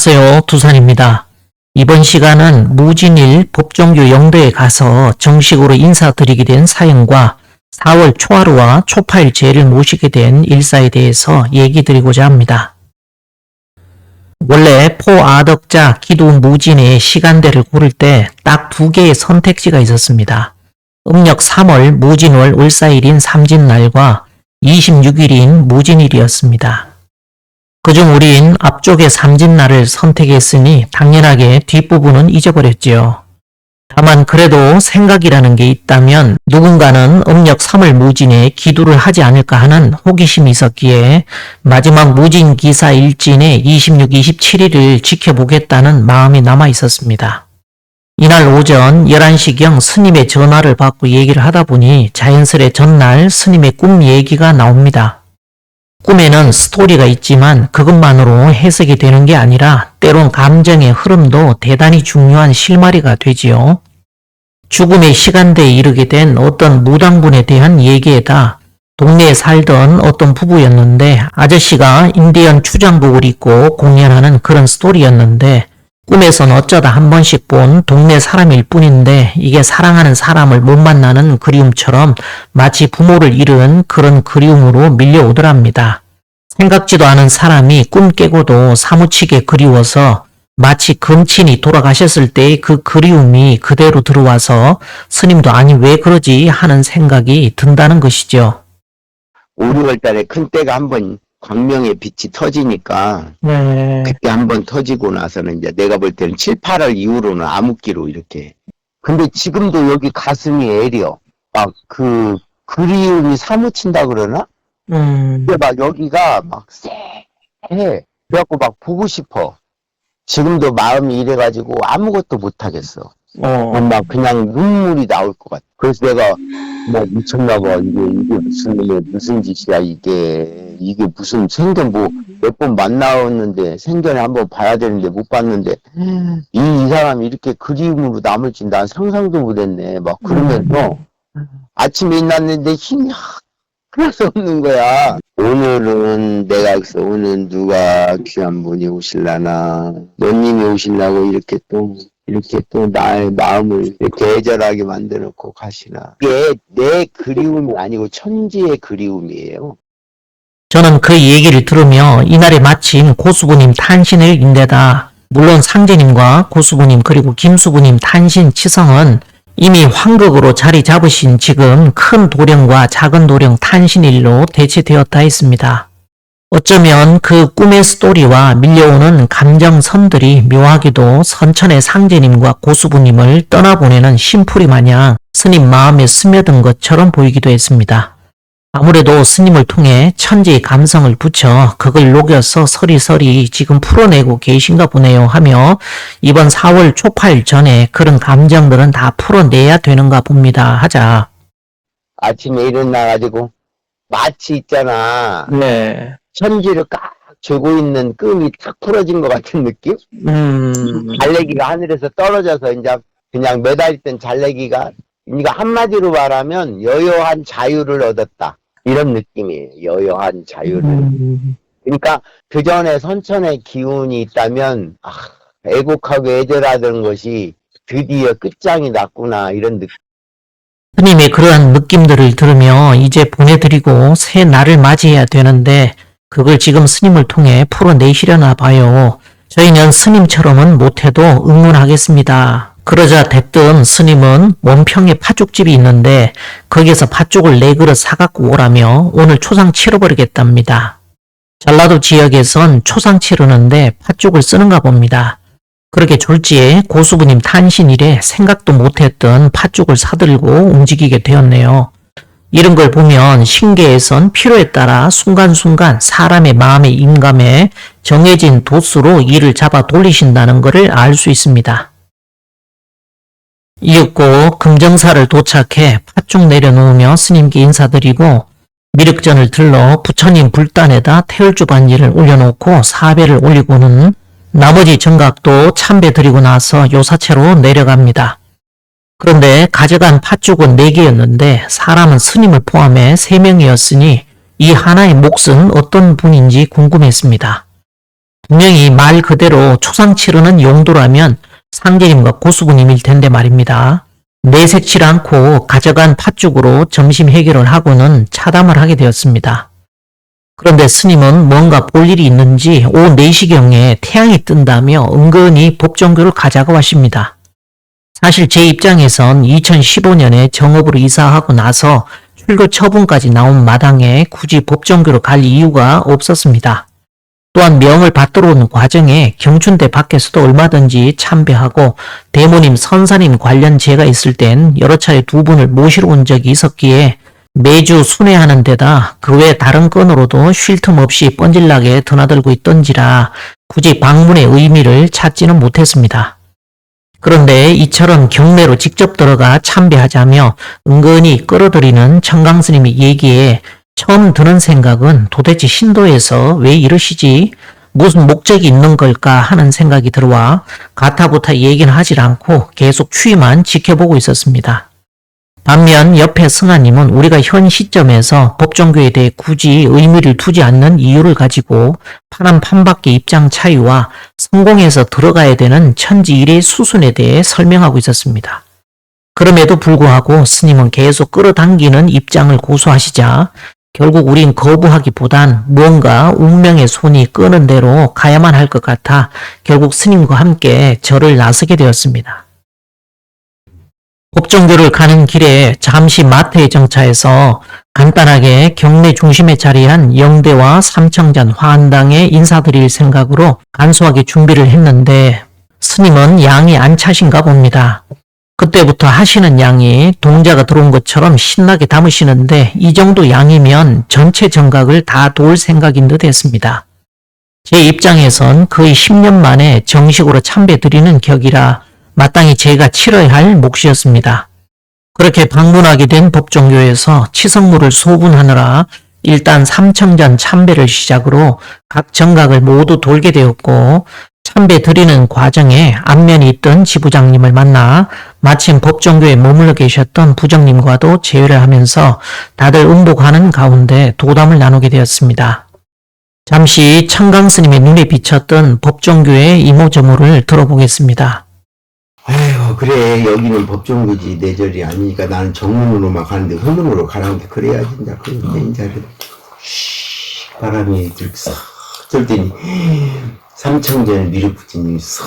안녕하세요. 두산입니다. 이번 시간은 무진일 법종교 영도에 가서 정식으로 인사드리게 된 사연과 4월 초하루와 초파일 제를 모시게 된 일사에 대해서 얘기 드리고자 합니다. 원래 포아덕자 기도 무진의 시간대를 고를 때 딱 두 개의 선택지가 있었습니다. 음력 3월 무진월 을사일인 삼진날과 26일인 무진일이었습니다. 그중 우린 앞쪽의 삼진날을 선택했으니 당연하게 뒷부분은 잊어버렸지요. 다만 그래도 생각이라는 게 있다면 누군가는 음력 3월 무진에 기도를 하지 않을까 하는 호기심이 있었기에 마지막 무진 기사 일진의 26, 27일을 지켜보겠다는 마음이 남아 있었습니다. 이날 오전 11시경 스님의 전화를 받고 얘기를 하다 보니 자연스레 전날 스님의 꿈 얘기가 나옵니다. 꿈에는 스토리가 있지만 그것만으로 해석이 되는 게 아니라 때론 감정의 흐름도 대단히 중요한 실마리가 되지요. 죽음의 시간대에 이르게 된 어떤 무당분에 대한 얘기에다 동네에 살던 어떤 부부였는데 아저씨가 인디언 추장복을 입고 공연하는 그런 스토리였는데 꿈에선 어쩌다 한 번씩 본 동네 사람일 뿐인데 이게 사랑하는 사람을 못 만나는 그리움처럼 마치 부모를 잃은 그런 그리움으로 밀려오더랍니다. 생각지도 않은 사람이 꿈 깨고도 사무치게 그리워서 마치 금친이 돌아가셨을 때의 그 그리움이 그대로 들어와서 스님도 아니 왜 그러지 하는 생각이 든다는 것이죠. 5, 6월 달에 큰 때가 한번 광명의 빛이 터지니까 그때 한번 터지고 나서는 이제 내가 볼 때는 7, 8월 이후로는 암흑기로 이렇게. 근데 지금도 여기 가슴이 애려. 막 그 그리움이 사무친다 그러나? 근데 막 여기가 막 쎄해. 그래갖고 막 보고 싶어. 지금도 마음이 이래가지고 아무것도 못하겠어. 막 그냥 눈물이 나올 것 같아. 그래서 내가 뭐 미쳤나봐. 이게 무슨 짓이야, 이게 무슨 생전 뭐 몇 번 만나왔는데 생전에 한번 봐야 되는데 못 봤는데 이 사람이 이렇게 그리움으로 남을지 난 상상도 못했네. 막 그러면서 아침에 일어났는데 힘이 하나도 없는 거야. 오늘은 내가 그래서 오늘 누가 귀한 분이 오실라나 너님이 오실라고 이렇게 또 나의 마음을 이렇게 애절하게 만들어놓고 가시나. 이게 내 그리움이 아니고 천지의 그리움이에요. 저는 그 얘기를 들으며 이날에 마침 고수부님 탄신을 인데다 물론 상제님과 고수부님 그리고 김수부님 탄신 치성은 이미 황극으로 자리 잡으신 지금 큰 도령과 작은 도령 탄신일로 대체되었다 했습니다. 어쩌면 그 꿈의 스토리와 밀려오는 감정선들이 묘하게도 선천의 상제님과 고수부님을 떠나보내는 심풀이 마냥 스님 마음에 스며든 것처럼 보이기도 했습니다. 아무래도 스님을 통해 천지의 감성을 붙여 그걸 녹여서 서리서리 지금 풀어내고 계신가 보네요 하며 이번 4월 초파일 전에 그런 감정들은 다 풀어내야 되는가 봅니다 하자. 아침에 일어나가지고 마치 있잖아. 네. 천지를 꽉 쥐고 있는 끈이 탁 풀어진 것 같은 느낌? 잘래기가 하늘에서 떨어져서 이제 그냥 매달렸던 잘래기가 그러니까 한마디로 말하면 여여한 자유를 얻었다. 이런 느낌이에요. 여여한 자유를. 그러니까 그 전에 선천의 기운이 있다면 애곡하고 애절하던 것이 드디어 끝장이 났구나 이런 느낌. 스님의 그러한 느낌들을 들으며 이제 보내드리고 새 날을 맞이해야 되는데 그걸 지금 스님을 통해 풀어내시려나 봐요. 저희는 스님처럼은 못해도 응원하겠습니다. 그러자 대뜸 스님은 원평에 팥죽집이 있는데 거기에서 팥죽을 4그릇 사갖고 오라며 오늘 초상 치러버리겠답니다. 전라도 지역에선 초상 치르는데 팥죽을 쓰는가 봅니다. 그렇게 졸지에 고수부님 탄신일에 생각도 못했던 팥죽을 사들고 움직이게 되었네요. 이런 걸 보면 신계에선 필요에 따라 순간순간 사람의 마음에 임감해 정해진 도수로 일을 잡아 돌리신다는 것을 알 수 있습니다. 이윽고 금정사를 도착해 팥죽 내려놓으며 스님께 인사드리고 미륵전을 들러 부처님 불단에다 태울주 반지를 올려놓고 사배를 올리고는 나머지 정각도 참배 드리고 나서 요사체로 내려갑니다. 그런데 가져간 팥죽은 4개였는데 사람은 스님을 포함해 3명이었으니 이 하나의 몫은 어떤 분인지 궁금했습니다. 분명히 말 그대로 초상 치르는 용도라면 상제님과 고수부님일 텐데 말입니다. 내색치를 않고 가져간 팥죽으로 점심 해결을 하고는 차담을 하게 되었습니다. 그런데 스님은 뭔가 볼 일이 있는지 오후 4시경에 태양이 뜬다며 은근히 법정교를 가자고 하십니다. 사실 제 입장에선 2015년에 정읍으로 이사하고 나서 출교 처분까지 나온 마당에 굳이 법정교로 갈 이유가 없었습니다. 또한 명을 받들어 오는 과정에 경춘대 밖에서도 얼마든지 참배하고 대모님, 선사님 관련 제가 있을 땐 여러 차례 두 분을 모시러 온 적이 있었기에 매주 순회하는 데다 그 외 다른 건으로도 쉴 틈 없이 뻔질나게 드나들고 있던지라 굳이 방문의 의미를 찾지는 못했습니다. 그런데 이처럼 경내로 직접 들어가 참배하자며 은근히 끌어들이는 청강스님의 얘기에 처음 드는 생각은 도대체 신도에서 왜 이러시지? 무슨 목적이 있는 걸까 하는 생각이 들어와 가타부타 얘기는 하질 않고 계속 추위만 지켜보고 있었습니다. 반면 옆에 승하님은 우리가 현 시점에서 법정교에 대해 굳이 의미를 두지 않는 이유를 가지고 파란 판밖의 입장 차이와 성공해서 들어가야 되는 천지일의 수순에 대해 설명하고 있었습니다. 그럼에도 불구하고 스님은 계속 끌어당기는 입장을 고수하시자 결국 우린 거부하기보단 무언가 운명의 손이 끄는 대로 가야만 할 것 같아 결국 스님과 함께 절을 나서게 되었습니다. 법정교를 가는 길에 잠시 마트에 정차해서 간단하게 경내 중심에 자리한 영대와 삼청전 화한당에 인사드릴 생각으로 간소하게 준비를 했는데 스님은 양이 안 차신가 봅니다. 그때부터 하시는 양이 동자가 들어온 것처럼 신나게 담으시는데 이 정도 양이면 전체 정각을 다 도울 생각인 듯 했습니다. 제 입장에선 거의 10년 만에 정식으로 참배드리는 격이라 마땅히 제가 치러야 할 몫이었습니다. 그렇게 방문하게 된 법정교에서 치성물을 소분하느라 일단 삼청전 참배를 시작으로 각 정각을 모두 돌게 되었고 참배 드리는 과정에 안면에 있던 지부장님을 만나 마침 법정교에 머물러 계셨던 부정님과도 제외를 하면서 다들 음복하는 가운데 도담을 나누게 되었습니다. 잠시 청강스님의 눈에 비쳤던 법정교의 이모저모를 들어보겠습니다. 아이고 그래 여기는 법정교지 내 절이 아니니까 나는 정문으로만 가는데 후문으로 가라는데 그래야지 이제 그런데 이제 바람이 싹 들 때니 삼청전에 미륵부처님이 싹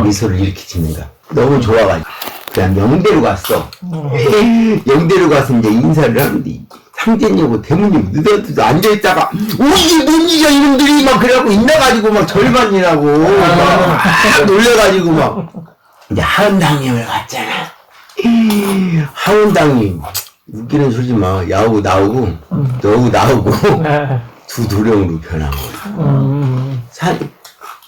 미소를 이렇게 짓는가 너무 좋아가지고 그냥 영대로 갔어. 영대로 가서 이제 인사를 하는데 상제님하고 대문님 느닷느닷 앉아있다가 오이 논지자 이놈들이 막 그래갖고 있나가지고 막 절반이라고 막 놀래가지고 막 이제 하은당님을 갔잖아. 하은당님 웃기는 소리지 마. 야오고 나오고 너하고 나오고 두 도령으로 변한 거야.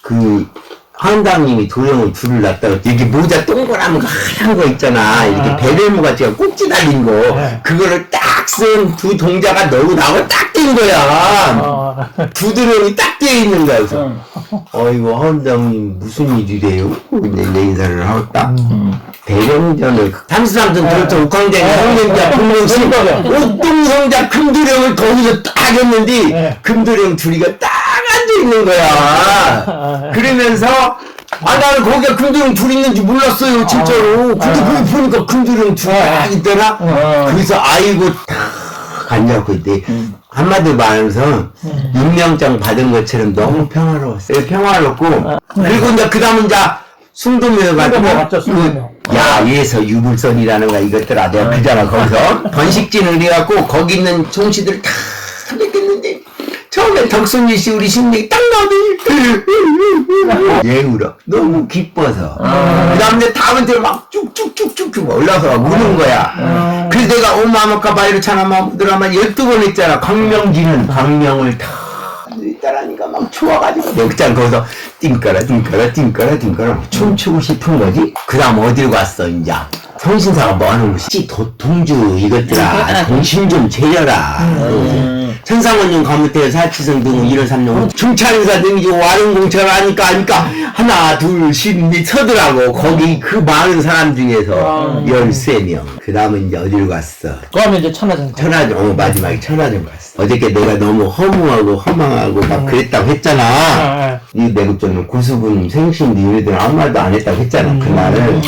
그 하은당님이 도령을 둘을 낳다가 이렇게 모자 동그란 거 하얀 거 있잖아. 이렇게 베레모 같이 꼭지 달린 거 그거를 딱 쓴 두 동자가 너하고 나하고 딱 뛴 거야. 두 도령이 딱 띄어 있는 거야. 그래서 어이구 하은당님 무슨 일이래요? 내 인사를 하고 딱 대령전을 삼수삼전 도령 옥황쟁이 홍련자 풍령신 옥동성자 금도령을 거기서 딱 했는데 금도령 둘이가 딱 앉아있는 거야. 그러면서 나는 거기가 금도령 둘 있는지 몰랐어요 진짜로. 근데 거기 보니까 금도령 둘이 딱 있더라. 그래서 아이고 딱 앉아있고 있대. 한마디로 말하면서 임명장 받은 것처럼 너무 평화로웠어요. 평화롭고 그리고 이제 그 다음은 이제 숭도묘 가지고 야에서 유불선이라는 거 이것들아 내가 그잖아. 거기서 번식진을 해갖고 거기 있는 총씨들 다 뵙겠는데 처음에 덕순이씨 우리 신명이 딱 나오더니 왜 울어? 너무 기뻐서. 그 다음에 다음한테 막 쭉쭉쭉쭉쭉 올라서 막 우는 거야. 그래서 내가 오마마카 바이로 차나마 드라마 12번 했잖아. 광명지는 광명을 다 있다라니까 막 좋아가지고 내가 거기서 띵까라 막 춤추고 싶은 거지. 그 다음 어디로 갔어 이제 성신사가 뭐 하는 거지? 동주 이것들아 정신 좀 차려라. 천상원령 가무태 사치성 등 1월 3년 중차인사 등이 와룡공차를 하니까 하나 둘 셋 서더라고. 거기 그 많은 사람 중에서 13명. 그 다음은 이제 어디로 갔어? 그러면 이제 천하정. 마지막에 천하정 갔어. 어저께 내가 너무 허무하고 허망하고 막 그랬다고 했잖아. 이 내국전은 구수분 생신도 이래도 아무 말도 안 했다고 했잖아. 그날을.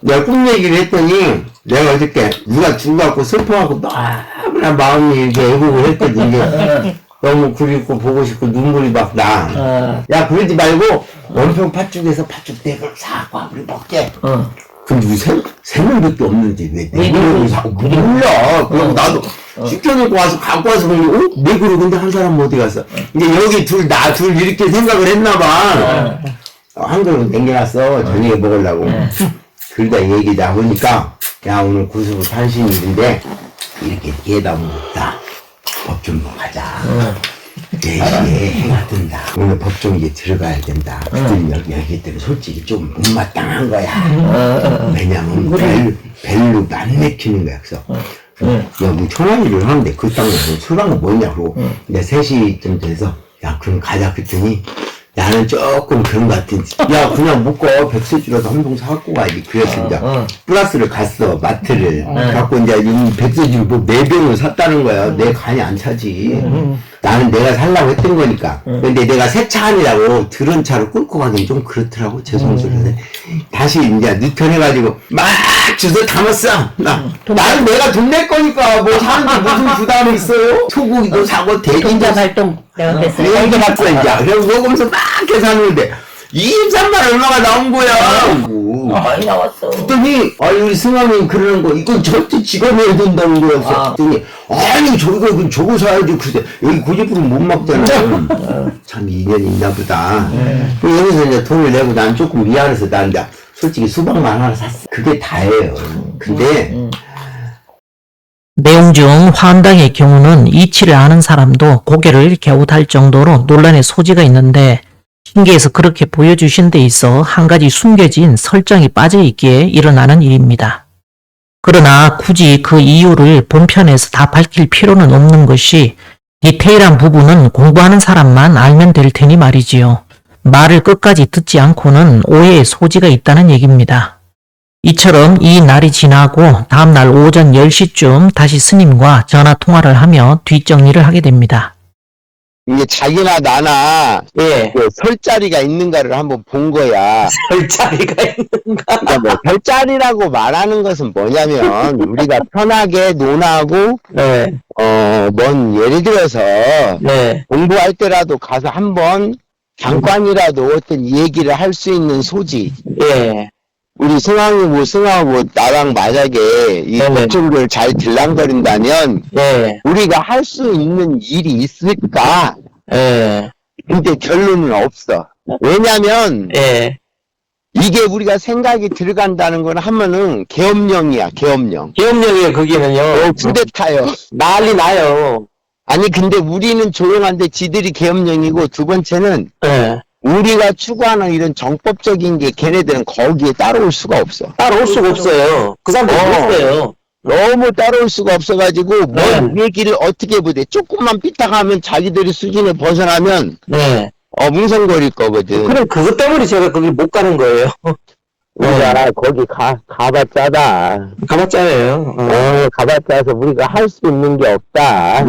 내가 꿈 얘기를 했더니 내가 어저께 누가 죽어갖고 슬퍼하고 너무나 마음이 이렇게 애국을 했거든. 이게 너무 그립고 보고 싶고 눈물이 막 나. 야, 그러지 말고 원평 팥죽에서 팥죽 대걸 사고 우리 먹게. 근데 우리 세 명밖에 없는데 왜 네 그릇을 사고 몰라. 그러고 나도 시켜놓고 와서 갖고 와서 보니 네 그릇 근데 한 사람 어디 갔어? 이제 여기 나 둘 이렇게 생각을 했나봐. 한 그릇 남겨놨어. 저녁에 먹으려고. 그러다 얘기다 보니까 야, 오늘 구수부 탄신일인데 이렇게 깨다 먹었다. 법 좀 가자. 4시에 해가 뜬다. 오늘 법정 이제 들어가야 된다. 그들이 여기 때문에 솔직히 좀 못마땅한 거야. 왜냐면 벨로 안 맥히는 거야. 그래서 야, 뭐 천안일을 하는데 그 땅에 술 한 거 뭐냐. 그러고 이제 3시쯤 돼서 야, 그럼 가자. 그랬더니 나는 조금 그런 것 같은. 야, 그냥 묶어. 백세주라도 한 봉 사갖고 가야지. 그래서 이제 플러스를 갔어. 마트를 갖고 이제 백세주를 뭐 4병을 샀다는 거야. 내 간이 안 차지. 나는 내가 살라고 했던 거니까. 근데 내가 새 차 아니라고 들은 차로 끌고 가긴 좀 그렇더라고. 죄송스러운데. 다시 이제 늦편해가지고 막 주워 담았어. 나는 내가 돈 낼 거니까 뭐 사는데 무슨 부담이 있어요? 소고기도 사고 경제 활동 내가 했어요. 이렇게 갔어 이제. 그래서 먹으면서 막 계산하는데 23만 얼마가 나온 거야. 많이 나왔어. 그랬더니 우리 승환이 그러는 거 이건 절대 지갑해야 된다는 거였어. 그랬더니 아니 저거 사야지. 그래 여기 90% 못 먹잖아. 참 인연이 있나 보다. 여기서 이제 돈을 내고 난 조금 미안해서 난 이제 솔직히 수박만 하나 샀어. 그게 다예요. 근데 내용 중 화엄당의 경우는 이치를 아는 사람도 고개를 갸웃할 정도로 논란의 소지가 있는데 신기해서 그렇게 보여주신 데 있어 한 가지 숨겨진 설정이 빠져 있기에 일어나는 일입니다. 그러나 굳이 그 이유를 본편에서 다 밝힐 필요는 없는 것이 디테일한 부분은 공부하는 사람만 알면 될 테니 말이지요. 말을 끝까지 듣지 않고는 오해의 소지가 있다는 얘기입니다. 이처럼 이 날이 지나고 다음날 오전 10시쯤 다시 스님과 전화통화를 하며 뒷정리를 하게 됩니다. 이게 자기나 나나 그 설자리가 있는가를 한번 본 거야. 설자리가 있는가? 그러니까 뭐 별자리라고 말하는 것은 뭐냐면 우리가 편하게 논하고 뭔 예를 들어서 공부할 때라도 가서 한번 잠깐이라도 어떤 얘기를 할 수 있는 소지. 우리 승하고 나랑 만약에 이 법정을 잘 들랑거린다면 우리가 할 수 있는 일이 있을까? 근데 결론은 없어. 왜냐면 이게 우리가 생각이 들어간다는 건 하면은 계엄령이야. 계엄령이에요, 거기는요. 쿠데타요. 난리 나요. 아니 근데 우리는 조용한데 지들이 계엄령이고 두 번째는 예. 우리가 추구하는 이런 정법적인 게 걔네들은 거기에 따라올 수가 없어. 따라올 수가 없어요. 그 사람들 없어요. 너무 따라올 수가 없어가지고 뭔 얘기를 어떻게 보대. 조금만 삐딱하면 자기들의 수준에 벗어나면 뭉성거릴 거거든. 그럼 그것 때문에 제가 거기 못 가는 거예요. 우리가 거기 가봤자다. 가봤잖아요. 가봤자서 우리가 할 수 있는 게 없다.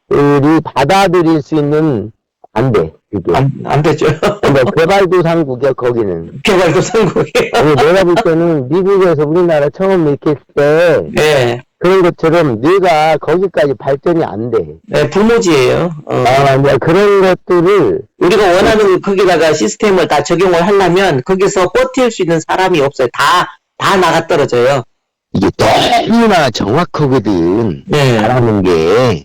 우리 받아들일 수 있는 안 돼. 그게. 안 되죠. 근데 개발도상국이야 거기는. 개발도상국이에요. 아니, 내가 볼 때는 미국에서 우리나라 처음 이렇게 했을 때 그런 것처럼 네가 거기까지 발전이 안 돼. 부모지예요. 이제 그런 것들을 우리가 원하는 거기다가 시스템을 다 적용을 하려면 거기서 버틸 수 있는 사람이 없어요. 다 나가 떨어져요. 이게 너무나 정확하거든. 말하는 게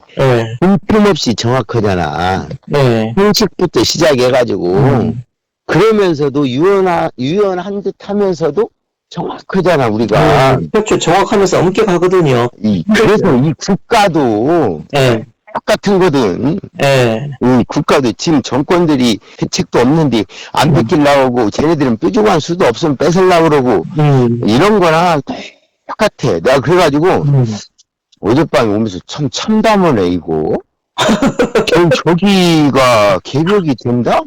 빈틈없이 정확하잖아. 형식부터 시작해가지고 그러면서도 유연한 듯 하면서도 정확하잖아 우리가. 그렇죠. 정확하면서 엄격하거든요. 그래서 이 국가도 똑같은 거든. 이 국가도 지금 정권들이 혜택도 없는데 안 뺏기려고 하고 쟤네들은 뾰족한 수도 없으면 뺏으려고 그러고 이런 거나 똑같아. 내가 그래가지고 어젯밤에 오면서 참 참담하네 이거. 저기가 개벽이 된다?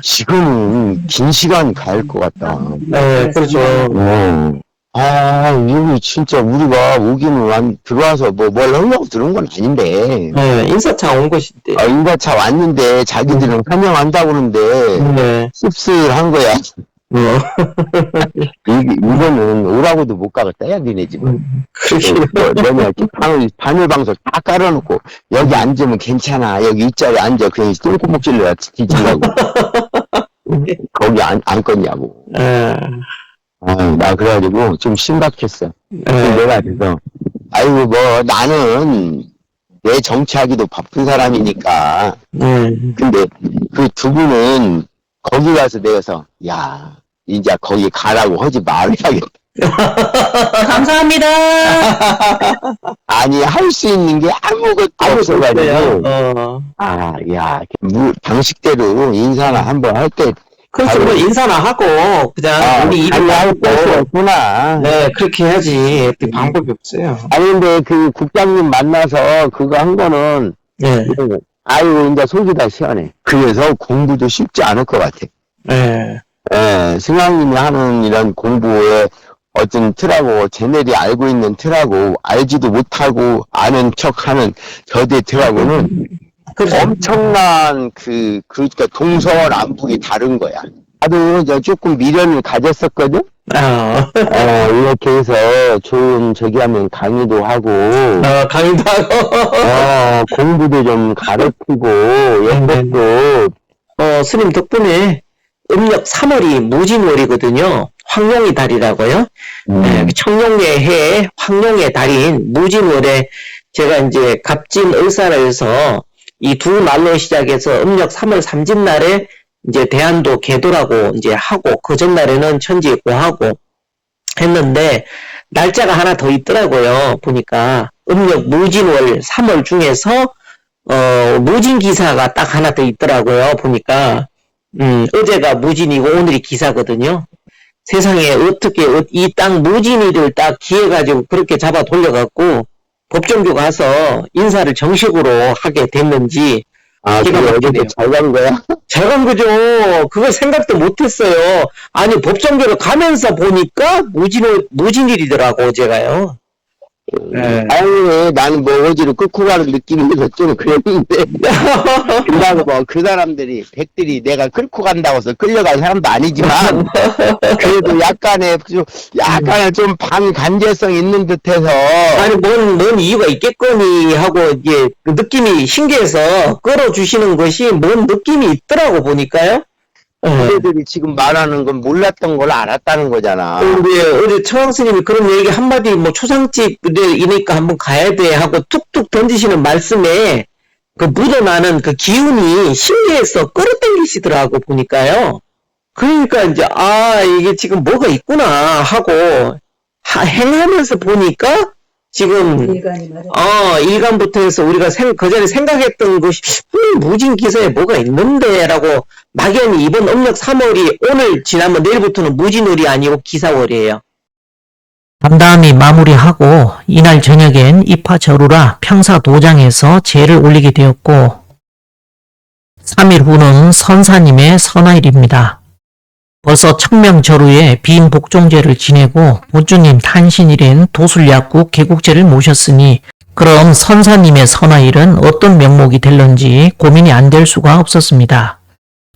지금은 긴 시간 갈 것 같다. 네, 그렇죠. 아, 여기 진짜 우리가 오기는 들어와서 뭘 하려고 들어온 건 아닌데. 네, 인사차 온 것인데. 아, 인가차 왔는데 자기들은 환영한다고 그러는데 네. 씁쓸한 거야. 이거는 오라고도 못 가겠다, 야, 니네 집은. 그렇게. 너네 바늘 방석 다 깔아놓고, 여기 앉으면 괜찮아. 여기 이 자리에 앉아. 그냥 똥구멍 찔러야 뒤지려고. 거기 앉겠냐고. 예. 나 그래가지고 좀 심각했어. 그래서 내가 그래서, 아이고, 나는 내 정치하기도 바쁜 사람이니까. 근데 그 두 분은 거기 가서 내가서, 야, 이제 거기 가라고 하지 말아야겠다. 감사합니다. 아니, 할 수 있는 게 아무것도 없어가지고. 야, 방식대로 인사나 한번 할 때. 그래서 뭐 인사나 하고, 그냥 우리 일을 할 하고. 것이 없구나. 네, 그렇게 해야지. 방법이 없어요. 아니, 근데 그 국장님 만나서 그거 한 거는, 네. 아이고, 이제 속이 다 시원해. 그래서 공부도 쉽지 않을 것 같아. 네. 승왕님이 하는 이런 공부에 어떤 틀하고, 쟤네들이 알고 있는 틀하고, 알지도 못하고, 아는 척 하는 저대 틀하고는 엄청난 그러니까 동서남북이 다른 거야. 나도 이제 조금 미련을 가졌었거든? 이렇게 해서 좋은 저기 하면 강의도 하고, 강의도 하고. 공부도 좀 가르치고, 연극도, 스님 덕분에 음력 3월이 무진월이거든요. 황룡의 달이라고요. 청룡의 해 황룡의 달인 무진월에 제가 이제 갑진 을사를 해서 이 두 날로 시작해서 음력 3월 삼진날에 이제 대안도 계도라고 이제 하고 그 전날에는 천지고하고 했는데 날짜가 하나 더 있더라고요. 보니까 음력 무진월 3월 중에서 무진기사가 딱 하나 더 있더라고요. 보니까 어제가 무진이고 오늘이 기사거든요. 세상에 어떻게 이 땅 무진이를 딱 기해가지고 그렇게 잡아 돌려갖고 법정교 가서 인사를 정식으로 하게 됐는지 그게 어제도 잘 간 거야? 잘 간 거죠. 그걸 생각도 못했어요. 아니 법정교를 가면서 보니까 무진일이더라고 어제가요. 아니, 나는 어제로 끌고 가는 느낌에서 좀 그랬는데. 그러고 그 사람들이, 백들이 내가 끌고 간다고 해서 끌려간 사람도 아니지만, 그래도 약간의 좀 반간제성 있는 듯 해서. 아니, 뭔 이유가 있겠거니 하고, 이게, 그 느낌이 신기해서 끌어주시는 것이 뭔 느낌이 있더라고, 보니까요. 그들이 지금 말하는 건 몰랐던 걸 알았다는 거잖아. 근데 어제 처왕스님이 그런 얘기 한마디 초상집이니까 한번 가야 돼 하고 툭툭 던지시는 말씀에 그 묻어나는 그 기운이 신기해서 끌어당기시더라고 보니까요. 그러니까 이제 이게 지금 뭐가 있구나 하고 행하면서 보니까 지금 일간부터 해서 우리가 그 전에 생각했던 것이 무진기사에 뭐가 있는데 라고 막연히 이번 음력 3월이 오늘 지나면 내일부터는 무진월이 아니고 기사월이에요. 담담히 마무리하고 이날 저녁엔 입하저루라 평사도장에서 제를 올리게 되었고 3일 후는 선사님의 선화일입니다. 벌써 청명절후에 빈 복종제를 지내고 보주님 탄신일엔 도술약국 개국제를 모셨으니 그럼 선사님의 선화일은 어떤 명목이 될런지 고민이 안 될 수가 없었습니다.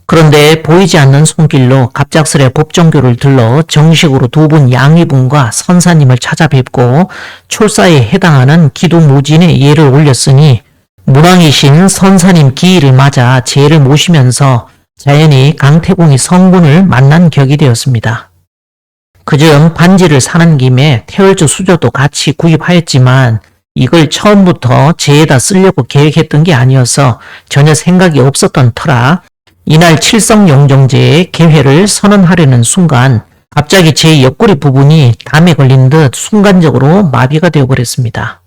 그런데 보이지 않는 손길로 갑작스레 법정교를 들러 정식으로 두 분 양위분과 선사님을 찾아뵙고 출사에 해당하는 기도무진의 예를 올렸으니 문왕이신 선사님 기일을 맞아 제를 모시면서 자연히 강태공이 성군을 만난 격이 되었습니다. 그중 반지를 사는 김에 태월주 수조도 같이 구입하였지만 이걸 처음부터 제에다 쓰려고 계획했던 게 아니어서 전혀 생각이 없었던 터라 이날 칠성용정제의 개회를 선언하려는 순간 갑자기 제 옆구리 부분이 담에 걸린 듯 순간적으로 마비가 되어버렸습니다.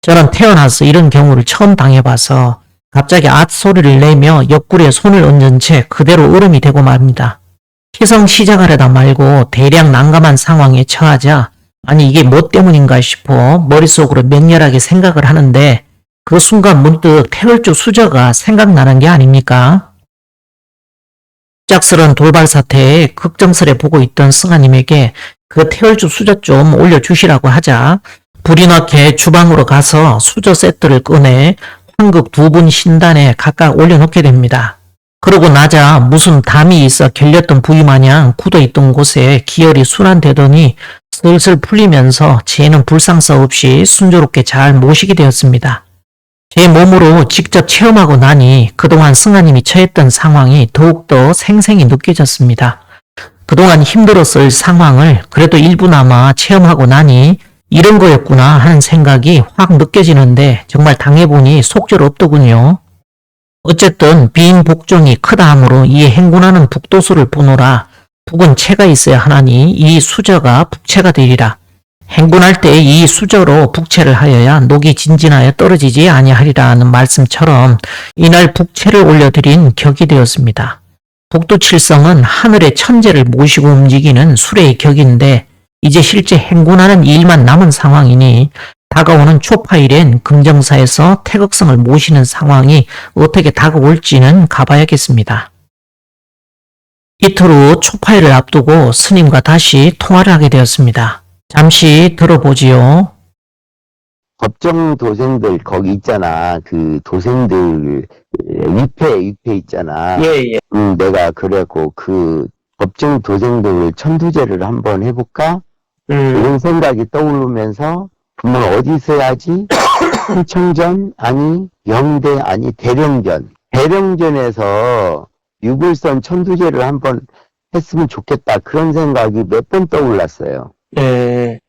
저는 태어나서 이런 경우를 처음 당해봐서 갑자기 소리를 내며 옆구리에 손을 얹은 채 그대로 얼음이 되고 맙니다. 희성 시작하려다 말고 대량 난감한 상황에 처하자 아니 이게 뭐 때문인가 싶어 머릿속으로 맹렬하게 생각을 하는데 그 순간 문득 태월주 수저가 생각나는 게 아닙니까? 갑작스런 돌발 사태에 걱정스레 보고 있던 승아님에게 그 태월주 수저 좀 올려주시라고 하자 불이 나게 주방으로 가서 수저 세트를 꺼내 황극 두 분 신단에 각각 올려놓게 됩니다. 그러고 나자 무슨 담이 있어 결렸던 부위 마냥 굳어있던 곳에 기혈이 순환되더니 슬슬 풀리면서 쟤는 불상사 없이 순조롭게 잘 모시게 되었습니다. 제 몸으로 직접 체험하고 나니 그동안 승아님이 처했던 상황이 더욱더 생생히 느껴졌습니다. 그동안 힘들었을 상황을 그래도 일부나마 체험하고 나니 이런 거였구나 하는 생각이 확 느껴지는데 정말 당해보니 속절없더군요. 어쨌든 빈 복종이 크다 하므로 이 행군하는 북도수를 보노라 북은 채가 있어야 하나니 이 수저가 북채가 되리라. 행군할 때 이 수저로 북채를 하여야 녹이 진진하여 떨어지지 아니하리라는 말씀처럼 이날 북채를 올려드린 격이 되었습니다. 북두칠성은 하늘의 천재를 모시고 움직이는 수레의 격인데 이제 실제 행군하는 일만 남은 상황이니 다가오는 초파일엔 금정사에서 태극성을 모시는 상황이 어떻게 다가올지는 가봐야겠습니다. 이틀 후 초파일을 앞두고 스님과 다시 통화를 하게 되었습니다. 잠시 들어보지요. 법정 도생들 거기 있잖아. 그 도생들 위패 있잖아. 예. 내가 그래갖고 그 법정 도생들 천두제를 한번 해볼까? 이런 생각이 떠오르면서 그러면 어디서 해야지? 충청전 아니 영대 아니 대령전에서 유불선 천두제를 한번 했으면 좋겠다. 그런 생각이 몇 번 떠올랐어요. 예.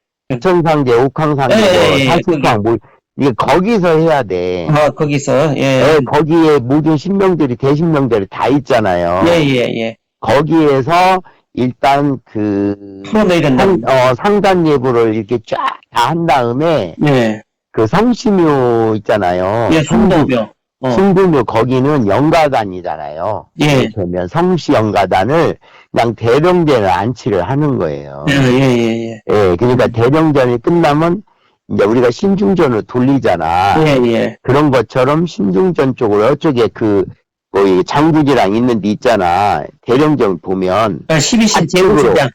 천상제, 옥황상제, 사실상 뭐 이게 거기서 해야 돼. 거기서, 예. 거기에 모든 신명들이 대신명들이 다 있잖아요. 예. 거기에서 일단 그 풀어내야 된다. 상단 예부를 이렇게 쫙 다 한 다음에 예. 그 성심묘 있잖아요. 예, 송도묘. 승부묘 거기는 영가단이잖아요. 예. 그러면 성시 영가단을 그냥 대령전에 안치를 하는 거예요. 예. 예, 그러니까 대령전이 끝나면 이제 우리가 신중전으로 돌리잖아. 예. 그런 것처럼 신중전 쪽으로 이쪽에 그 거기 장구지랑 있는 데 있잖아. 대령전 보면 12신 제부신장.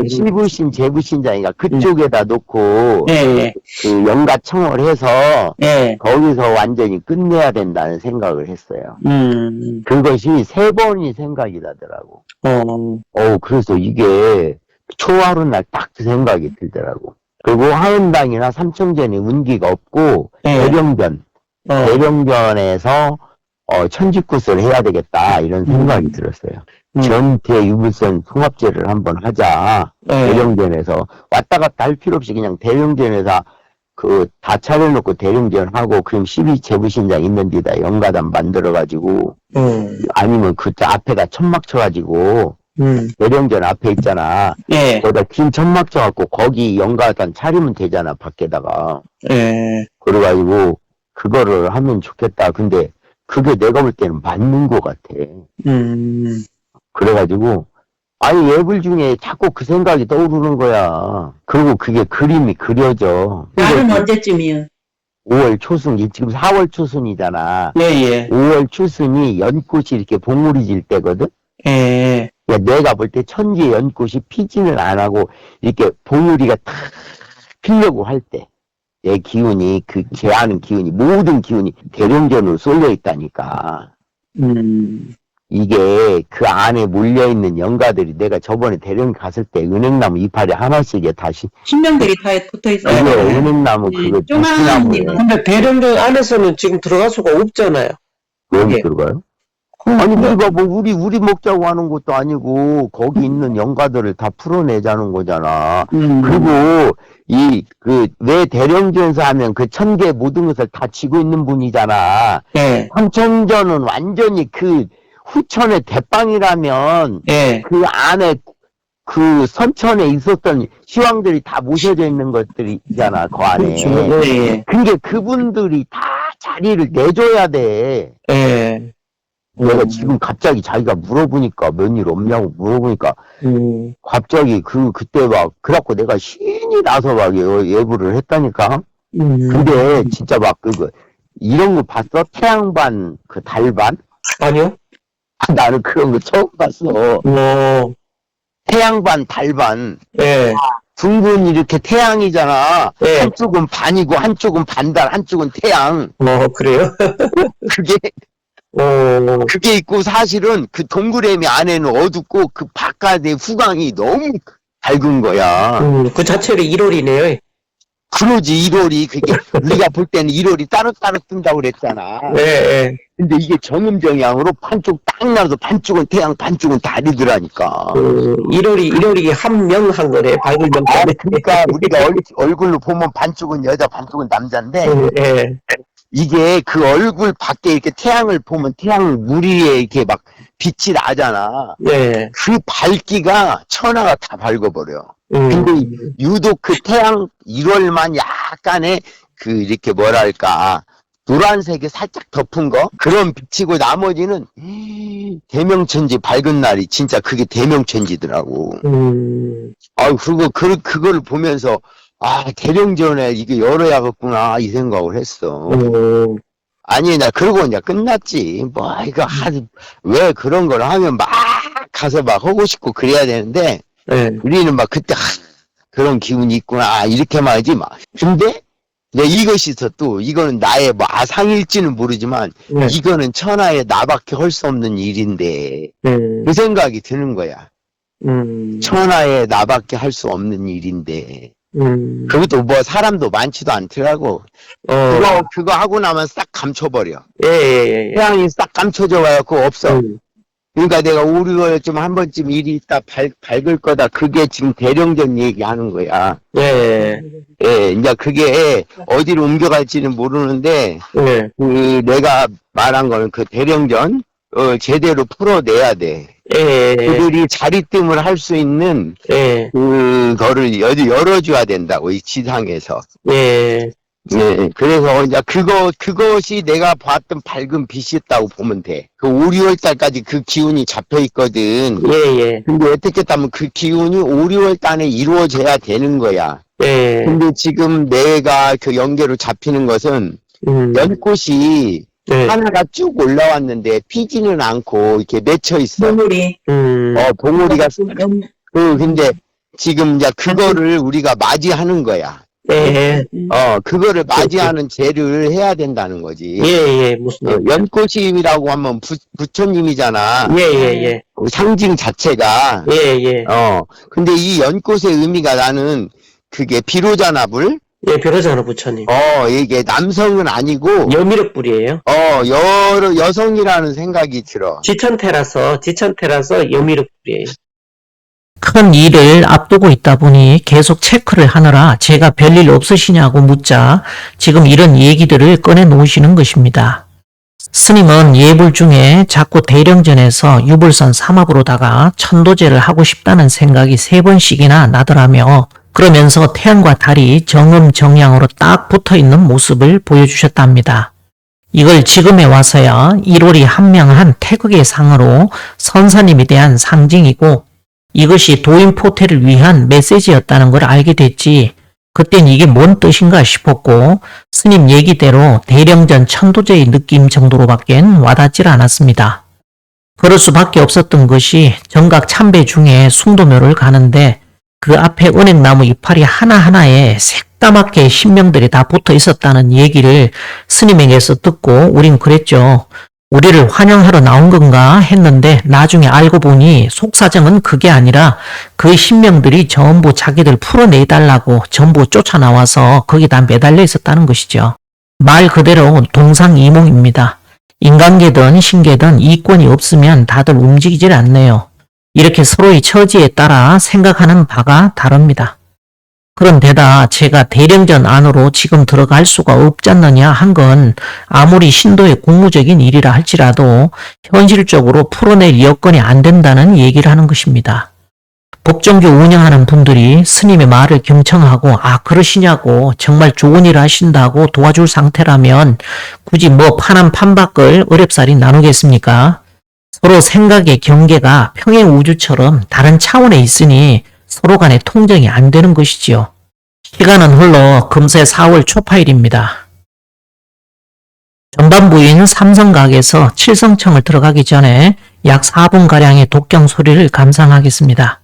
시부신 제부신장이가 그쪽에다 놓고 예. 그 영가청을 해서 예. 거기서 완전히 끝내야 된다는 생각을 했어요. 그것이 3번이 생각이 나더라고. 그래서 이게 초하루날 딱 그 생각이 들더라고. 그리고 하은당이나 삼청전이 운기가 없고 예. 대령전에서 천직굿을 해야 되겠다 이런 생각이 들었어요. 전태 유불선 통합제를 한번 하자. 대령전에서 왔다 갔다 할 필요 없이 그냥 대령전에서 그 다 차려놓고 대령전하고 그럼 12제부신장 있는 데다 영가단 만들어가지고 아니면 그 앞에다 천막 쳐가지고 대령전 앞에 있잖아. 예. 거기다 긴 천막 쳐갖고 거기 영가단 차리면 되잖아 밖에다가. 예. 그래가지고 그거를 하면 좋겠다. 근데 그게 내가 볼 때는 맞는 것 같아. 그래가지고 아니 예불 중에 자꾸 그 생각이 떠오르는 거야. 그리고 그게 그림이 그려져. 날은 언제쯤이요? 5월 초순, 지금 4월 초순이잖아. 예. 5월 초순이 연꽃이 이렇게 봉우리 질 때거든. 예. 그러니까 내가 볼 때 천지의 연꽃이 피지는 안 하고 이렇게 봉우리가 탁 피려고 할 때. 내 기운이, 제 아는 기운이, 모든 기운이 대령전으로 쏠려 있다니까. 이게 그 안에 몰려있는 영가들이 내가 저번에 대령 갔을 때 은행나무 이파리 하나씩에 다시. 신명들이 다 붙어 있어요. 그게 은행나무 그거 쪼만합니다. 근데 대령전 안에서는 지금 들어갈 수가 없잖아요. 왜 못 예. 들어가요? 아니, 우리가 뭐, 우리 먹자고 하는 것도 아니고, 거기 있는 영가들을 다 풀어내자는 거잖아. 그리고, 왜 대령전사 하면 그 1000개 모든 것을 다 쥐고 있는 분이잖아. 예. 삼청전은 완전히 그 후천의 대빵이라면, 예. 그 안에 그 선천에 있었던 시황들이 다 모셔져 있는 것들이 있잖아, 그 안에. 예. 근데 그분들이 다 자리를 내줘야 돼. 예. 내가 지금 갑자기 자기가 물어보니까 몇 일 없냐고 물어보니까 갑자기 그때 막 그래갖고 내가 신이 나서 막 예부를 했다니까. 근데 진짜 막 이런 거 봤어? 태양반, 그 달반? 아니요? 나는 그런 거 처음 봤어. 태양반, 달반. 예, 둥근 이렇게 태양이잖아. 예. 한쪽은 반이고, 한쪽은 반달, 한쪽은 태양. 그래요? 그게, 그게 있고, 사실은 그 동그라미 안에는 어둡고, 그 바깥에 후광이 너무 밝은 거야. 그 자체로 1월이네요. 그러지, 1월이. 그게, 우리가 볼 때는 1월이 따로따로 뜬다고 그랬잖아. 예, 예. 근데 이게 정음정양으로 반쪽 딱 나눠서 반쪽은 태양, 반쪽은 달이더라니까. 1월이 한명한 거네, 밝은 명 아, 때문에. 그러니까 우리가 얼굴로 보면 반쪽은 여자, 반쪽은 남자인데, 예, 이게 그 얼굴 밖에 이렇게 태양을 보면 태양 무리에 이렇게 막 빛이 나잖아. 예. 그 밝기가 천하가 다 밝아버려. 근데 유독 그 태양 1월만 약간의 그 이렇게 뭐랄까 노란색이 살짝 덮은 거 그런 빛이고 나머지는 대명천지 밝은 날이 진짜 그게 대명천지더라고. 그리고 그걸 보면서 대령전에 이게 열어야겠구나 이 생각을 했어. 아니 나 그러고 이제 끝났지. 뭐 이거 왜 그런 걸 하면 막 가서 막 하고 싶고 그래야 되는데 예. 우리는 막 그때 그런 기운이 있구나 이렇게만 하지 막. 근데 이것이 있어 또 이거는 나의 뭐 아상일지는 모르지만 예. 이거는 천하에 나밖에 할 수 없는 일인데 그 생각이 드는 거야. 천하에 나밖에 할 수 없는 일인데 그것도 뭐 사람도 많지도 않더라고. 그거 하고 나면 싹 감춰버려. 예. 태양이 싹 감춰져 와갖고 없어. 그러니까 내가 5, 6월쯤 한 번쯤 일이 있다 밝을 거다. 그게 지금 대령전 얘기하는 거야. 예. 예, 이제 그게 어디로 옮겨갈지는 모르는데, 예. 내가 말한 거는 그 대령전, 제대로 풀어내야 돼. 예. 그들이 자리뜸을 할 수 있는, 예. 그거를 열어줘야 된다고, 이 지상에서. 예. 예, 그래서 이제 그것이 내가 봤던 밝은 빛이었다고 보면 돼. 그 5, 6월 달까지 그 기운이 잡혀 있거든. 예. 근데 어떻게 따면 그 기운이 5, 6월 달에 이루어져야 되는 거야. 예. 근데 지금 내가 그 연계로 잡히는 것은 연꽃이 예. 하나가 쭉 올라왔는데 피지는 않고 이렇게 맺혀 있어. 동물이 봉우리가 근데 지금 이제 그거를 우리가 맞이하는 거야. 예. 그거를 맞이하는 제를 해야 된다는 거지. 예. 무슨 연꽃이라고 하면 부처님이잖아. 예. 그 상징 자체가. 예. 근데 이 연꽃의 의미가 나는 그게 비로자나불? 예, 변호사는 부처님. 이게 남성은 아니고, 여미륵불이에요. 여성이라는 생각이 들어. 지천태라서 여미륵불이에요. 큰 일을 앞두고 있다 보니 계속 체크를 하느라 제가 별일 없으시냐고 묻자 지금 이런 얘기들을 꺼내 놓으시는 것입니다. 스님은 예불 중에 자꾸 대령전에서 유불선 삼합으로다가 천도제를 하고 싶다는 생각이 3번씩이나 나더라며 그러면서 태양과 달이 정음정양으로 딱 붙어있는 모습을 보여주셨답니다. 이걸 지금에 와서야 1월이 한명한 태극의 상으로 선사님에 대한 상징이고 이것이 도인포태를 위한 메시지였다는 걸 알게 됐지 그땐 이게 뭔 뜻인가 싶었고 스님 얘기대로 대령전 천도제의 느낌 정도로밖엔 와닿질 않았습니다. 그럴 수밖에 없었던 것이 정각 참배 중에 숭도묘를 가는데 그 앞에 은행나무 이파리 하나하나에 새까맣게 신명들이 다 붙어 있었다는 얘기를 스님에게서 듣고 우린 그랬죠. 우리를 환영하러 나온 건가 했는데 나중에 알고 보니 속사정은 그게 아니라 그 신명들이 전부 자기들 풀어내달라고 전부 쫓아나와서 거기다 매달려 있었다는 것이죠. 말 그대로 동상이몽입니다. 인간계든 신계든 이권이 없으면 다들 움직이질 않네요. 이렇게 서로의 처지에 따라 생각하는 바가 다릅니다. 그런데다 제가 대령전 안으로 지금 들어갈 수가 없지 않느냐 한 건 아무리 신도의 공무적인 일이라 할지라도 현실적으로 풀어낼 여건이 안 된다는 얘기를 하는 것입니다. 법정교 운영하는 분들이 스님의 말을 경청하고 그러시냐고 정말 좋은 일 하신다고 도와줄 상태라면 굳이 뭐 파남 판박을 어렵사리 나누겠습니까? 서로 생각의 경계가 평행우주처럼 다른 차원에 있으니 서로 간의 통정이 안 되는 것이지요. 시간은 흘러 금세 4월 초파일입니다. 전반부인 삼성각에서 칠성청을 들어가기 전에 약 4분가량의 독경 소리를 감상하겠습니다.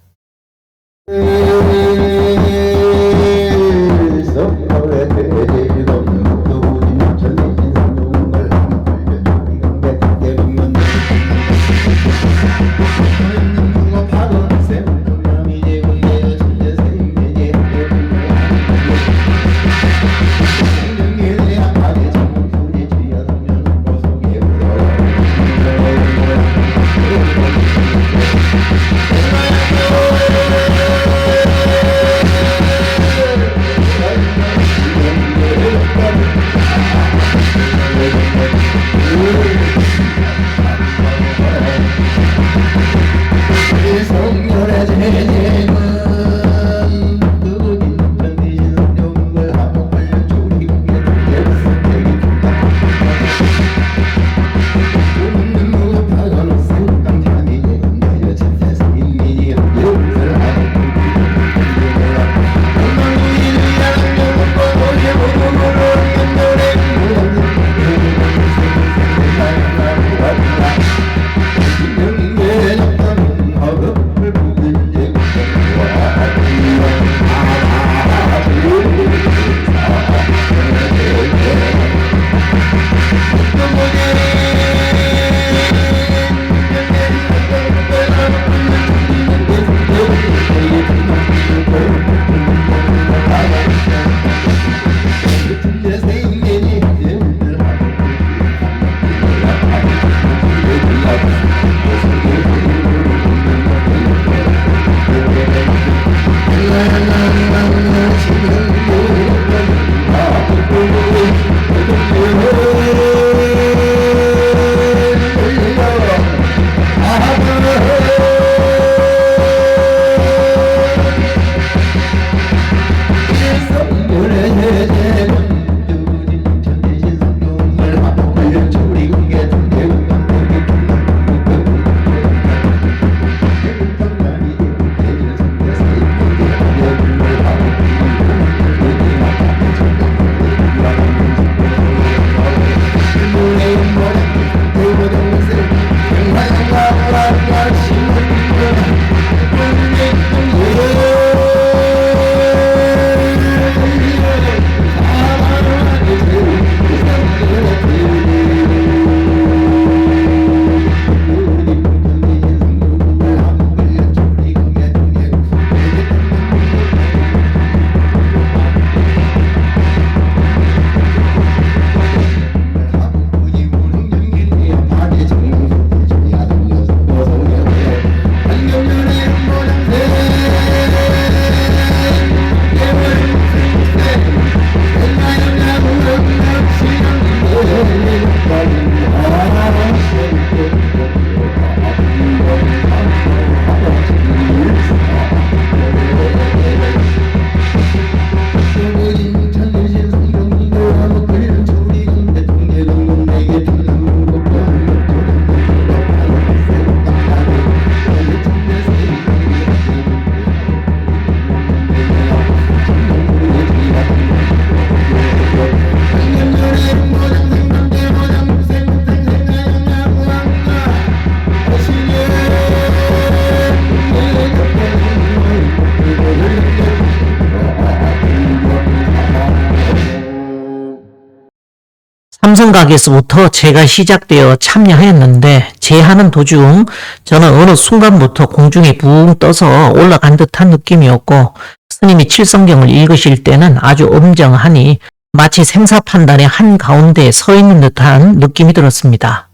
삼성각에서부터 제가 시작되어 참여하였는데 제하는 도중 저는 어느 순간부터 공중에 붕 떠서 올라간 듯한 느낌이었고 스님이 칠성경을 읽으실 때는 아주 엄정하니 마치 생사판단의 한가운데에 서 있는 듯한 느낌이 들었습니다.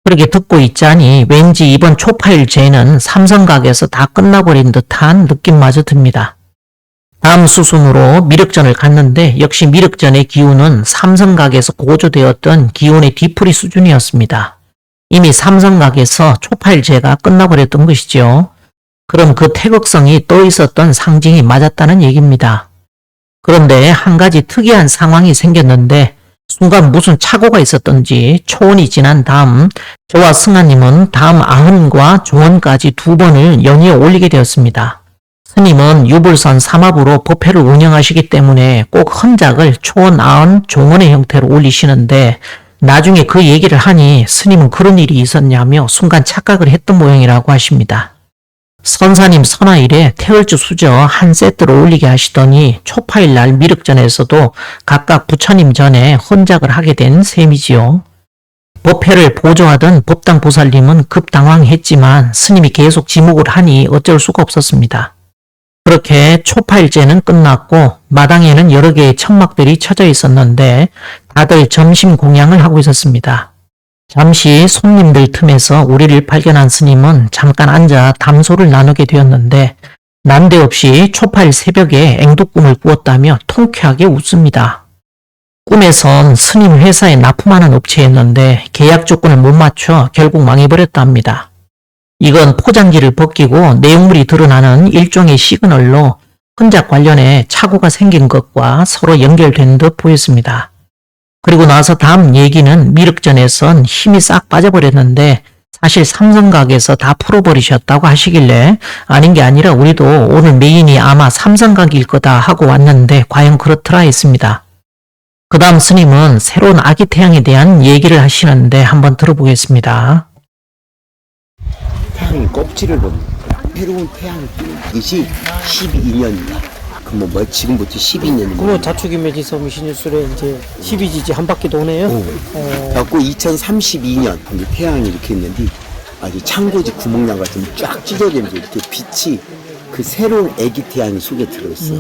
그렇게 듣고 있자니 왠지 이번 초파일제는 삼성각에서 다 끝나버린 듯한 느낌마저 듭니다. 다음 수순으로 미륵전을 갔는데 역시 미륵전의 기운은 삼성각에서 고조되었던 기운의 뒤풀이 수준이었습니다. 이미 삼성각에서 초파일제가 끝나버렸던 것이죠. 그럼 그 태극성이 떠 있었던 상징이 맞았다는 얘기입니다. 그런데 한 가지 특이한 상황이 생겼는데 순간 무슨 착오가 있었던지 초원이 지난 다음 저와 승아님은 다음 아흔과 조언까지 2번을 연이어 올리게 되었습니다. 스님은 유불선 삼합으로 법회를 운영하시기 때문에 꼭 헌작을 초원, 아흔, 종원의 형태로 올리시는데 나중에 그 얘기를 하니 스님은 그런 일이 있었냐며 순간 착각을 했던 모양이라고 하십니다. 선사님 선화일에 태을주 수저 한 세트를 올리게 하시더니 초파일날 미륵전에서도 각각 부처님 전에 혼작을 하게 된 셈이지요. 법회를 보조하던 법당보살님은 급당황했지만 스님이 계속 지목을 하니 어쩔 수가 없었습니다. 그렇게 초파일제는 끝났고 마당에는 여러 개의 천막들이 쳐져 있었는데 다들 점심 공양을 하고 있었습니다. 잠시 손님들 틈에서 우리를 발견한 스님은 잠깐 앉아 담소를 나누게 되었는데 난데없이 초파일 새벽에 앵두꿈을 꾸었다며 통쾌하게 웃습니다. 꿈에선 스님 회사에 납품하는 업체였는데 계약 조건을 못 맞춰 결국 망해버렸답니다. 이건 포장지를 벗기고 내용물이 드러나는 일종의 시그널로 혼작 관련해 착오가 생긴 것과 서로 연결된 듯 보였습니다. 그리고 나서 다음 얘기는 미륵전에선 힘이 싹 빠져버렸는데 사실 삼성각에서 다 풀어버리셨다고 하시길래 아닌 게 아니라 우리도 오늘 메인이 아마 삼성각일 거다 하고 왔는데 과연 그렇더라 했습니다. 그 다음 스님은 새로운 아기 태양에 대한 얘기를 하시는데 한번 들어보겠습니다. 태양이 껍질을 벗는 거야. 새로운 태양을 띄는 것이 12년이다. 뭐 지금부터 12년이면. 그거 자축이매지서 미신유술에 이제 12지지 한 바퀴 도네요. 그래갖고 2032년 태양이 이렇게 있는데 아주 창고지 구멍난 같은 쫙 찢어지면서 이렇게 빛이 그 새로운 애기 태양이 속에 들어있어.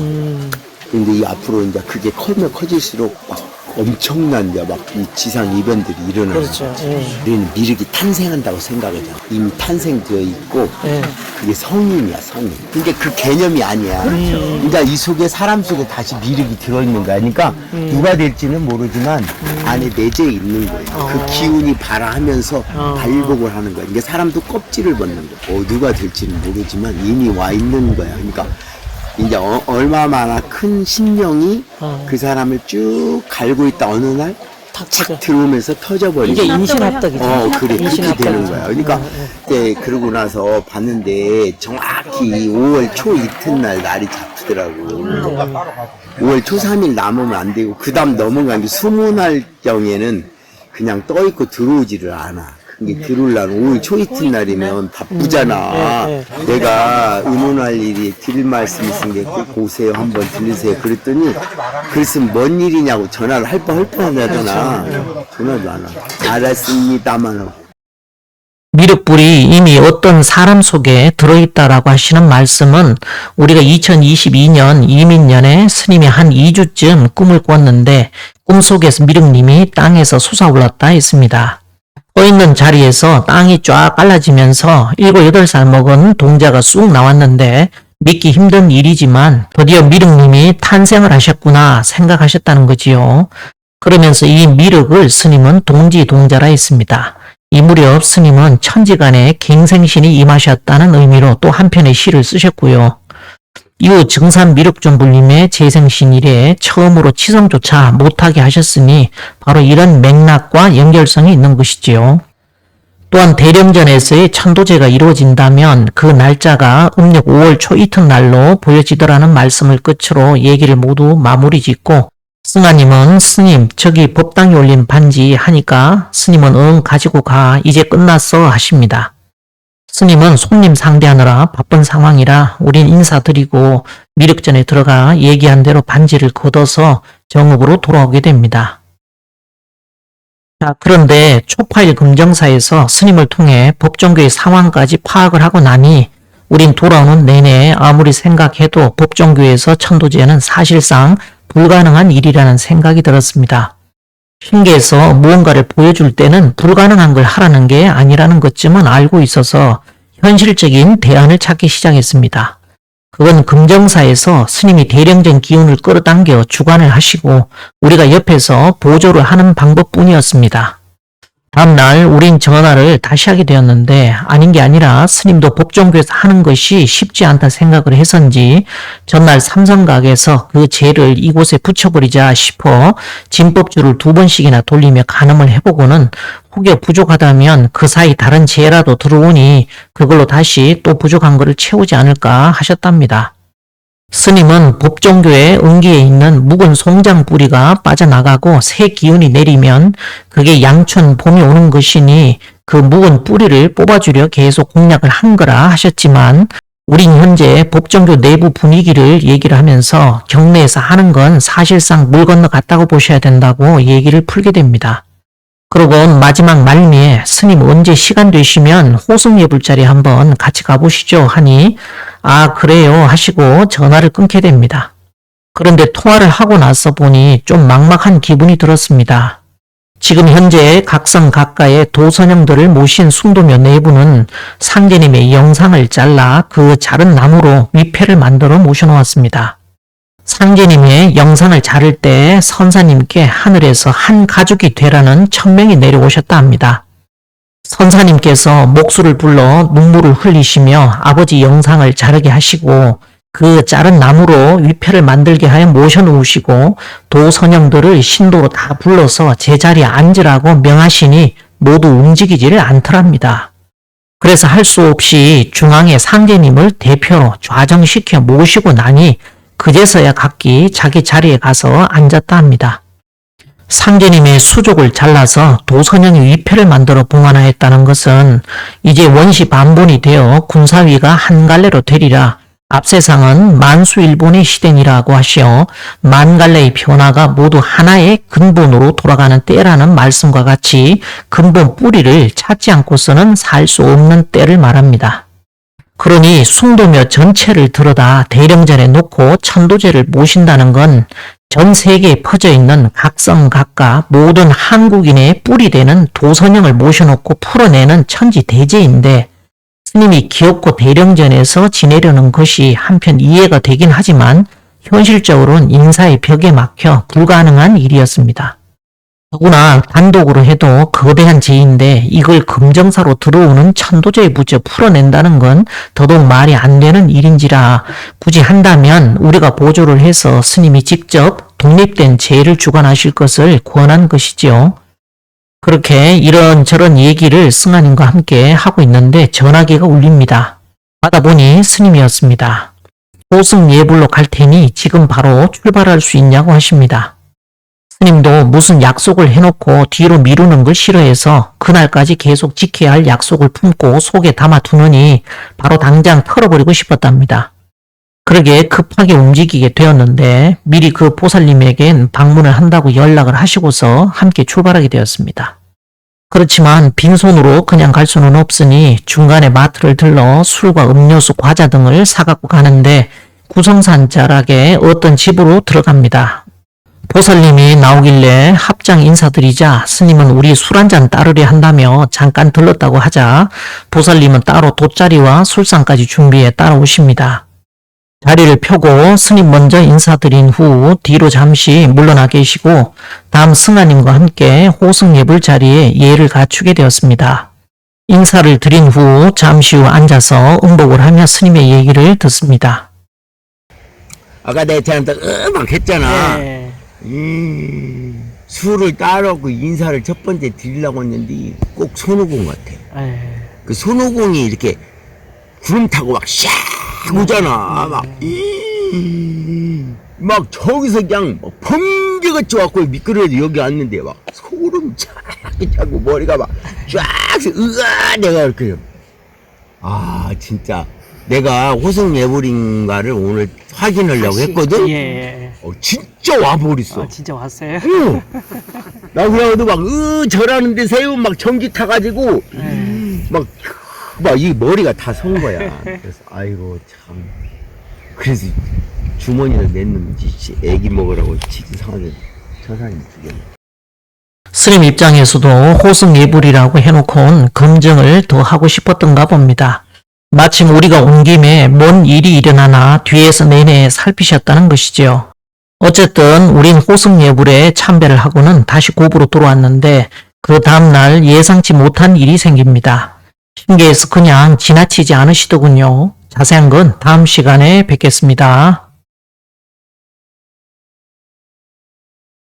근데 이 앞으로 이제 그게 커지면 커질수록 막 엄청난 이제 막 이 지상 이변들이 일어나는 그렇죠. 거지. 우리는 미륵이 탄생한다고 생각하잖아. 이미 탄생되어 있고 그게 성인이야, 성인. 근데 그 개념이 아니야. 그러니까 이 속에 사람 속에 다시 미륵이 들어있는 거야. 그러니까 누가 될지는 모르지만 안에 내재해 있는 거야. 그 기운이 발화하면서 발복을 하는 거야. 그러니까 사람도 껍질을 벗는 거야. 누가 될지는 모르지만 이미 와 있는 거야. 그러니까 이제 얼마나 큰 신령이 그 사람을 쭉 갈고 있다 어느 날 착 들어오면서 터져버리고 이게 임신합덕이죠. 그래 그렇게 되는 거야. 그러니까 그때 그러고 나서 봤는데 정확히 5월 초 이튿날 날이 잡히더라고. 5월 초 3일 남으면 안 되고 그 다음 넘어간 게 20날경에는 그냥 떠있고 들어오지를 않아. 이게 들어오려면 5월 초 이튿날이면 바쁘잖아. 내가 의논할 일이 드릴 말씀 있은 게 꼭 오세요. 한번 들으세요. 그랬더니 그랬으면 뭔 일이냐고 전화를 할 뻔하잖아. 전화도 안 하고. 알았습니다만 하고. 미륵불이 이미 어떤 사람 속에 들어있다라고 하시는 말씀은 우리가 2022년 이민년에 스님이 한 2주쯤 꿈을 꿨는데 꿈속에서 미륵님이 땅에서 솟아올랐다 했습니다. 떠있는 자리에서 땅이 쫙 갈라지면서 7, 8살 먹은 동자가 쑥 나왔는데 믿기 힘든 일이지만 드디어 미륵님이 탄생을 하셨구나 생각하셨다는 거지요. 그러면서 이 미륵을 스님은 동지동자라 했습니다. 이 무렵 스님은 천지간에 갱생신이 임하셨다는 의미로 또 한편의 시를 쓰셨고요. 이후 증산 미륵존불님의 재생신 이래 처음으로 치성조차 못하게 하셨으니 바로 이런 맥락과 연결성이 있는 것이지요. 또한 대령전에서의 천도제가 이루어진다면 그 날짜가 음력 5월 초 이튿날로 보여지더라는 말씀을 끝으로 얘기를 모두 마무리 짓고 승아님은 스님 저기 법당에 올린 반지 하니까 스님은 응 가지고 가 이제 끝났어 하십니다. 스님은 손님 상대하느라 바쁜 상황이라 우린 인사드리고 미륵전에 들어가 얘기한 대로 반지를 걷어서 정읍으로 돌아오게 됩니다. 자, 그런데 초파일 금정사에서 스님을 통해 법종교의 상황까지 파악을 하고 나니 우린 돌아오는 내내 아무리 생각해도 법종교에서 천도제는 사실상 불가능한 일이라는 생각이 들었습니다. 핑계에서 무언가를 보여줄 때는 불가능한 걸 하라는 게 아니라는 것쯤은 알고 있어서 현실적인 대안을 찾기 시작했습니다. 그건 금정사에서 스님이 대령전 기운을 끌어당겨 주관을 하시고 우리가 옆에서 보조를 하는 방법뿐이었습니다. 다음날 우린 전화를 다시 하게 되었는데 아닌 게 아니라 스님도 법종교에서 하는 것이 쉽지 않다 생각을 해서인지 전날 삼성각에서 그 죄를 이곳에 붙여버리자 싶어 진법주를 2번씩이나 돌리며 간음을 해보고는 혹여 부족하다면 그 사이 다른 죄라도 들어오니 그걸로 다시 또 부족한 것을 채우지 않을까 하셨답니다. 스님은 법종교의 응기에 있는 묵은 송장 뿌리가 빠져나가고 새 기운이 내리면 그게 양춘 봄이 오는 것이니 그 묵은 뿌리를 뽑아주려 계속 공략을 한 거라 하셨지만 우린 현재 법종교 내부 분위기를 얘기를 하면서 경내에서 하는 건 사실상 물 건너 갔다고 보셔야 된다고 얘기를 풀게 됩니다. 그러고 마지막 말미에 스님 언제 시간 되시면 호승예불 자리 한번 같이 가보시죠 하니 아 그래요 하시고 전화를 끊게 됩니다. 그런데 통화를 하고 나서 보니 좀 막막한 기분이 들었습니다. 지금 현재 각성각가의 도선형들을 모신 숭도묘 내부는 상제님의 영상을 잘라 그 자른 나무로 위패를 만들어 모셔놓았습니다. 상제님의 영상을 자를 때 선사님께 하늘에서 한 가족이 되라는 천명이 내려오셨다 합니다. 선사님께서 목수를 불러 눈물을 흘리시며 아버지 영상을 자르게 하시고 그 자른 나무로 위패를 만들게 하여 모셔놓으시고 도선형들을 신도로 다 불러서 제자리에 앉으라고 명하시니 모두 움직이지를 않더랍니다. 그래서 할 수 없이 중앙에 상제님을 대표로 좌정시켜 모시고 나니 그제서야 각기 자기 자리에 가서 앉았다 합니다. 상제님의 수족을 잘라서 도선형의 위패를 만들어 봉안하였다는 것은 이제 원시 반본이 되어 군사위가 한 갈래로 되리라. 앞세상은 만수일본의 시대니라고 하시어 만갈래의 변화가 모두 하나의 근본으로 돌아가는 때라는 말씀과 같이 근본 뿌리를 찾지 않고서는 살 수 없는 때를 말합니다. 그러니 숭도묘 전체를 들여다 대령전에 놓고 천도제를 모신다는 건 전 세계에 퍼져 있는 각성각가 모든 한국인의 뿌리 되는 도선형을 모셔놓고 풀어내는 천지대제인데 스님이 기업고 대령전에서 지내려는 것이 한편 이해가 되긴 하지만 현실적으로는 인사의 벽에 막혀 불가능한 일이었습니다. 더구나 단독으로 해도 거대한 죄인데 이걸 금정사로 들어오는 천도제의 부재 풀어낸다는 건 더더욱 말이 안 되는 일인지라 굳이 한다면 우리가 보조를 해서 스님이 직접 독립된 제를 주관하실 것을 권한 것이지요. 그렇게 이런저런 얘기를 승하님과 함께 하고 있는데 전화기가 울립니다. 받아보니 스님이었습니다. 호승예불로 갈 테니 지금 바로 출발할 수 있냐고 하십니다. 스님도 무슨 약속을 해놓고 뒤로 미루는 걸 싫어해서 그날까지 계속 지켜야 할 약속을 품고 속에 담아두느니 바로 당장 털어버리고 싶었답니다. 그러게 급하게 움직이게 되었는데 미리 그 보살님에겐 방문을 한다고 연락을 하시고서 함께 출발하게 되었습니다. 그렇지만 빈손으로 그냥 갈 수는 없으니 중간에 마트를 들러 술과 음료수, 과자 등을 사갖고 가는데 구성산 자락에 어떤 집으로 들어갑니다. 보살님이 나오길래 합장 인사드리자 스님은 우리 술 한잔 따르려 한다며 잠깐 들렀다고 하자 보살님은 따로 돗자리와 술상까지 준비해 따라오십니다. 자리를 펴고 스님 먼저 인사드린 후 뒤로 잠시 물러나 계시고 다음 승하님과 함께 호승예불 자리에 예를 갖추게 되었습니다. 인사를 드린 후 잠시 후 앉아서 응복을 하며 스님의 얘기를 듣습니다. 아까 내가 저한테 막 했잖아. 네. 술을 따르고 인사를 첫 번째 드리려고 했는데 꼭 손오공 같아. 그 손오공이 이렇게 구름 타고 막 샥 오잖아. 막 저기서 그냥 막 번개같이 왔고 미끄러져 여기 왔는데 막 소름 쫙 차고 머리가 막 쫙 으아 내가 이렇게 아 진짜 내가 호승예불인가를 오늘 확인하려고 했거든. 예. 진짜 와버렸어. 진짜 왔어요? 응. 나 그래도 막 저라는데 새우 막 전기 타가지고 막 이 머리가 다 선 거야. 그래서 아이고 참. 그래서 주머니를 냈는지 애기 먹으라고 치즈 상하게 저 사람이 죽였네. 스님 입장에서도 호승예불이라고 해놓고는 검증을 더 하고 싶었던가 봅니다. 마침 우리가 온 김에 뭔 일이 일어나나 뒤에서 내내 살피셨다는 것이지요. 어쨌든 우린 호승예불에 참배를 하고는 다시 고부로 돌아왔는데 그 다음날 예상치 못한 일이 생깁니다. 신기해서 그냥 지나치지 않으시더군요. 자세한 건 다음 시간에 뵙겠습니다.